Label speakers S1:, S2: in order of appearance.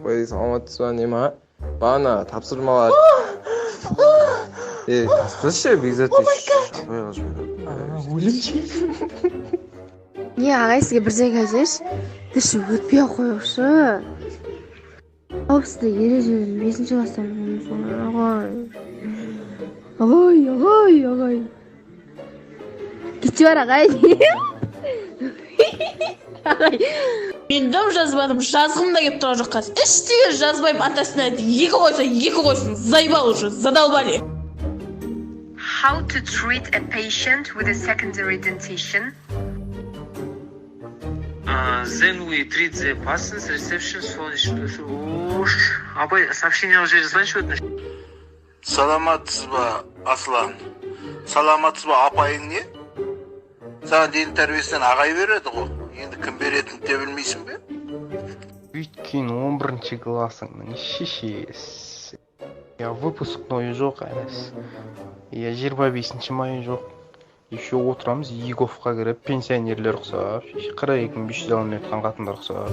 S1: Ой, саламатсыз ба, Нема? Бағана тапсырмалар. Тапсыршы, бекзат өлімші.
S2: Не, ағай, сізге бірдеңе айтайыншы. Тірші өтпей ақ қойыңызшы. Қауіпсіздік ережелерін 5-ші класстан білеміз ғой, ағай. Кетші бар, ағай. Ағай.
S3: Мен дым жазбадым, жазғым да кеп тұрған жоқ қазір. Іштегі жазбайым, атасына екі қойсын, заебал уже, задолбали.
S4: How to treat a patient with a secondary dentition?
S5: Then we treat the patient's reception Абай, сообщение уже разланчу өтініш.
S6: Саламатсыз ба, Аслан? Саламатсыз ба, апайың не? Саған дейін тәрбиесінен ағай береді ғой. Енді кім беретінін де білмейсің бе?
S7: Өйткені 11-ші классыңның шешесі. Выпускной жоқ әнес. 25 майы жоқ. Еще отырамыз Еговқа кіріп, пенсионерлер құсап, 42.500 алып жатқан қатындар құсап.